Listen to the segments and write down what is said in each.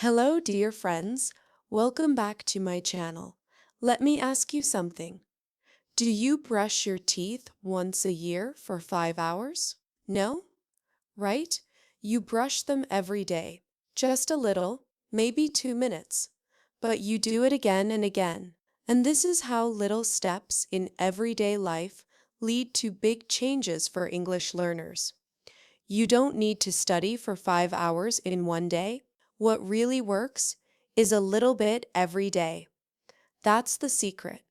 Hello, dear friends. Welcome back to my channel. Let me ask you something. Do you brush your teeth once a year for 5 hours? No? Right? You brush them every day. Just a little, maybe 2 minutes. But you do it again and again. And this is how little steps in everyday life lead to big changes for English learners. You don't need to study for 5 hours in one day. What really works is a little bit every day. That's the secret.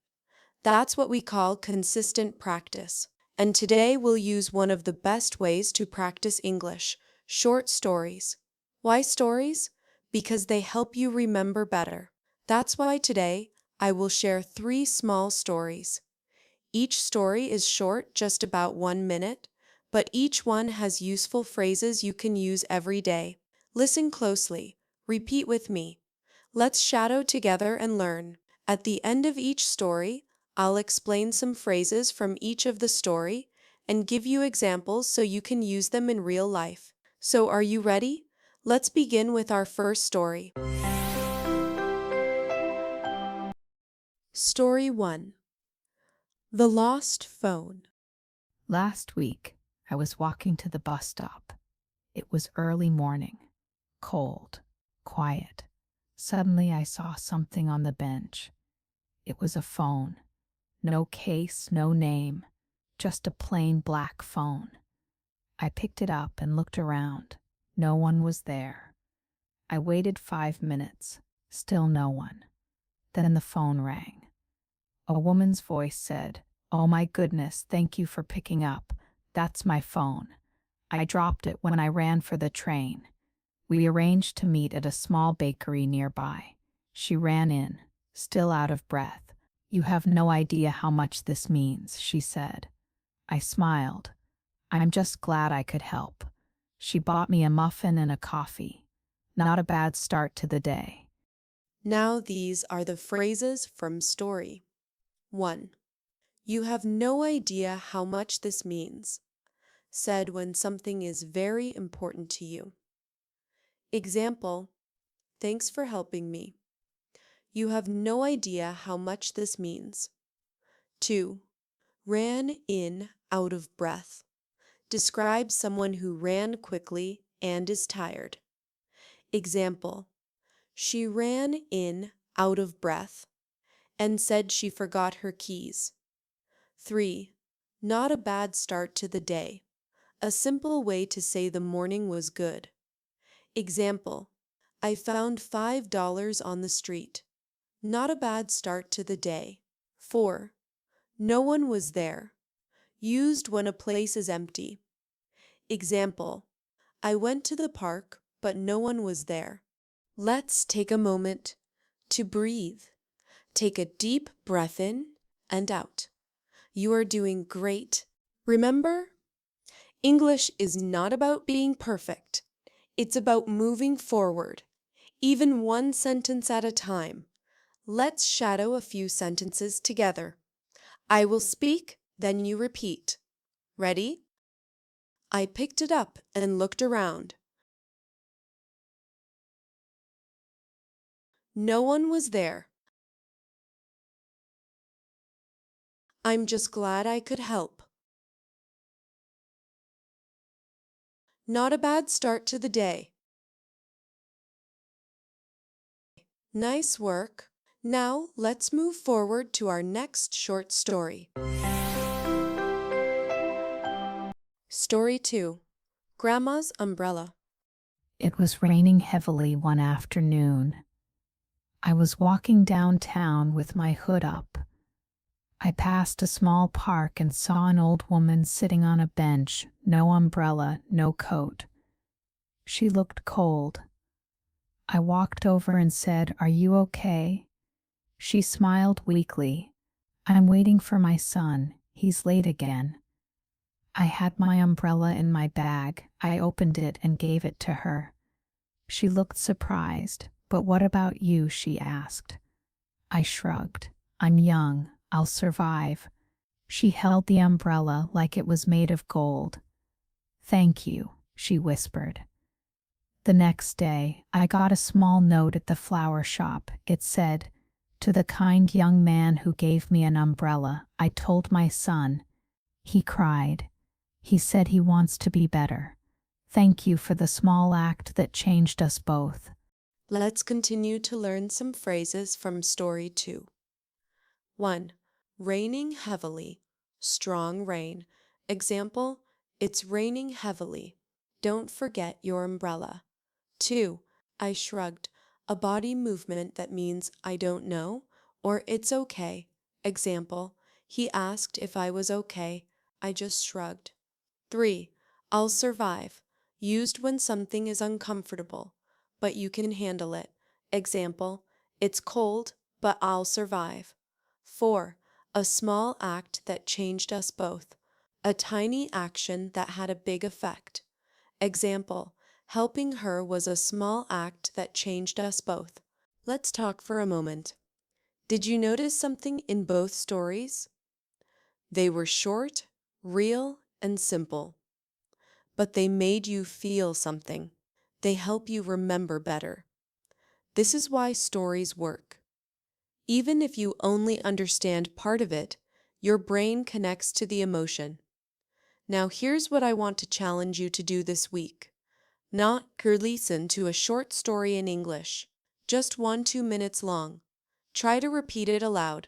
That's what we call consistent practice. And today we'll use one of the best ways to practice English, short stories. Why stories? Because they help you remember better. That's why today I will share 3 small stories. Each story is short, just about 1 minute, but each one has useful phrases you can use every day. Listen closely. Repeat with me. Let's shadow together and learn. At the end of each story, I'll explain some phrases from each of the story and give you examples so you can use them in real life. So are you ready? Let's begin with our first story. Story 1. The Lost Phone. Last week, I was walking to the bus stop. It was early morning, cold, quiet. Suddenly, I saw something on the bench. It was a phone. No case, no name, just a plain black phone. I picked it up and looked around. No one was there. I waited 5 minutes. Still no one. Then the phone rang. A woman's voice said, "Oh my goodness, thank you for picking up. That's my phone. I dropped it when I ran for the train." We arranged to meet at a small bakery nearby. She ran in, still out of breath. "You have no idea how much this means," she said. I smiled. "I'm just glad I could help." She bought me a muffin and a coffee. Not a bad start to the day. Now these are the phrases from story 1. You have no idea how much this means. Said when something is very important to you. Example, thanks for helping me. You have no idea how much this means. 2. Ran in out of breath. Describes someone who ran quickly and is tired. Example, she ran in out of breath and said she forgot her keys. 3. Not a bad start to the day. A simple way to say the morning was good. Example, I found $5 on the street. Not a bad start to the day. 4. No one was there. Used when a place is empty. Example, I went to the park, but no one was there. Let's take a moment to breathe. Take a deep breath in and out. You are doing great. Remember, English is not about being perfect. It's about moving forward, even one sentence at a time. Let's shadow a few sentences together. I will speak, then you repeat. Ready? I picked it up and looked around. No one was there. I'm just glad I could help. Not a bad start to the day. Nice work. Now let's move forward to our next short story. Story 2. Grandma's Umbrella. It was raining heavily one afternoon. I was walking downtown with my hood up. I passed a small park and saw an old woman sitting on a bench, no umbrella, no coat. She looked cold. I walked over and said, "Are you okay?" She smiled weakly. "I'm waiting for my son. He's late again." I had my umbrella in my bag. I opened it and gave it to her. She looked surprised. "But what about you?" she asked. I shrugged. "I'm young. I'll survive." She held the umbrella like it was made of gold. "Thank you," she whispered. The next day, I got a small note at the flower shop. It said, "To the kind young man who gave me an umbrella, I told my son." He cried. He said he wants to be better. Thank you for the small act that changed us both. Let's continue to learn some phrases from story 2. 1. Raining heavily. Strong rain. Example, it's raining heavily. Don't forget your umbrella. 2. I shrugged. A body movement that means I don't know or it's okay. Example, he asked if I was okay. I just shrugged. 3. I'll survive. Used when something is uncomfortable, but you can handle it. Example, it's cold, but I'll survive. 4. A small act that changed us both. A tiny action that had a big effect. Example, helping her was a small act that changed us both. Let's talk for a moment. Did you notice something in both stories? They were short, real, and simple, but they made you feel something. They help you remember better. This is why stories work. Even if you only understand part of it, your brain connects to the emotion. Now here's what I want to challenge you to do this week. Not listen to a short story in English, just 1-2 minutes long. Try to repeat it aloud.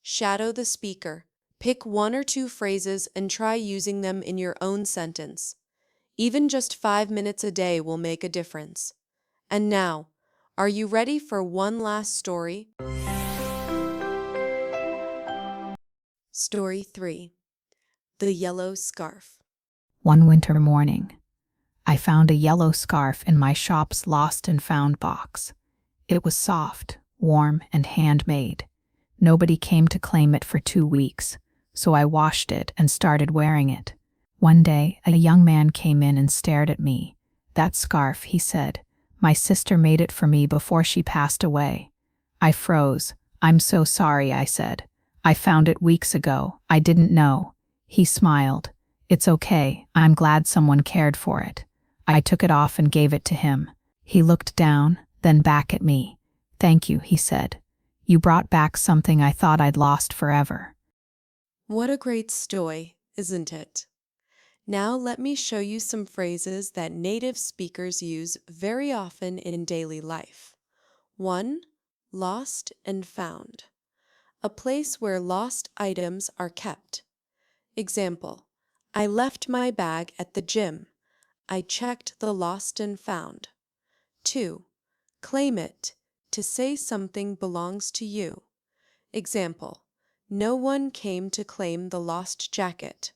Shadow the speaker. Pick 1 or 2 phrases and try using them in your own sentence. Even just 5 minutes a day will make a difference. And now, are you ready for one last story? Story 3. The Yellow Scarf. One winter morning, I found a yellow scarf in my shop's lost and found box. It was soft, warm, and handmade. Nobody came to claim it for 2 weeks, so I washed it and started wearing it. One day, a young man came in and stared at me. "That scarf," he said. "My sister made it for me before she passed away." I froze. "I'm so sorry," I said. "I found it weeks ago. I didn't know." He smiled. "It's okay. I'm glad someone cared for it." I took it off and gave it to him. He looked down, then back at me. "Thank you," he said. "You brought back something I thought I'd lost forever." What a great story, isn't it? Now let me show you some phrases that native speakers use very often in daily life. 1. Lost and found. A place where lost items are kept. Example, I left my bag at the gym. I checked the lost and found. 2. Claim it, to say something belongs to you. Example, no one came to claim the lost jacket.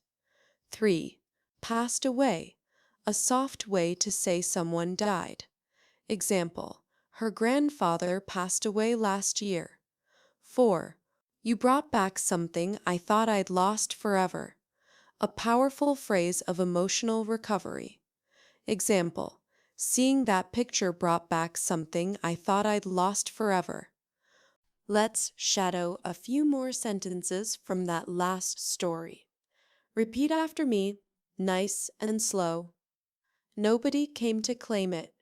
3. Passed away, a soft way to say someone died. Example, her grandfather passed away last year. 4. You brought back something I thought I'd lost forever. A powerful phrase of emotional recovery. Example, seeing that picture brought back something I thought I'd lost forever. Let's shadow a few more sentences from that last story. Repeat after me, nice and slow. Nobody came to claim it.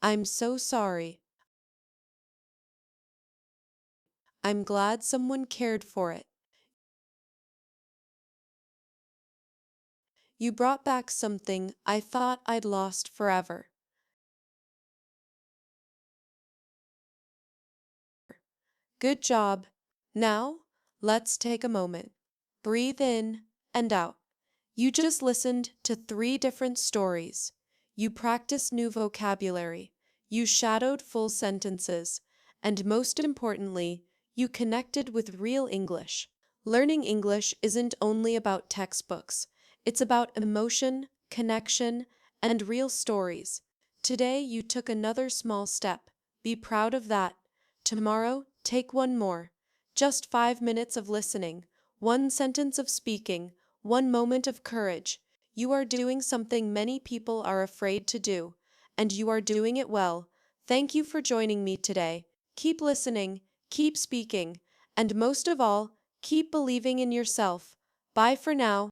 I'm so sorry. I'm glad someone cared for it. You brought back something I thought I'd lost forever. Good job. Now, let's take a moment. Breathe in and out. You just listened to 3 different stories. You practiced new vocabulary. You shadowed full sentences. And most importantly, you connected with real English. Learning English isn't only about textbooks. It's about emotion, connection, and real stories. Today, you took another small step. Be proud of that. Tomorrow, take one more. Just 5 minutes of listening, 1 sentence of speaking, 1 moment of courage. You are doing something many people are afraid to do, and you are doing it well. Thank you for joining me today. Keep listening, keep speaking, and most of all, keep believing in yourself. Bye for now.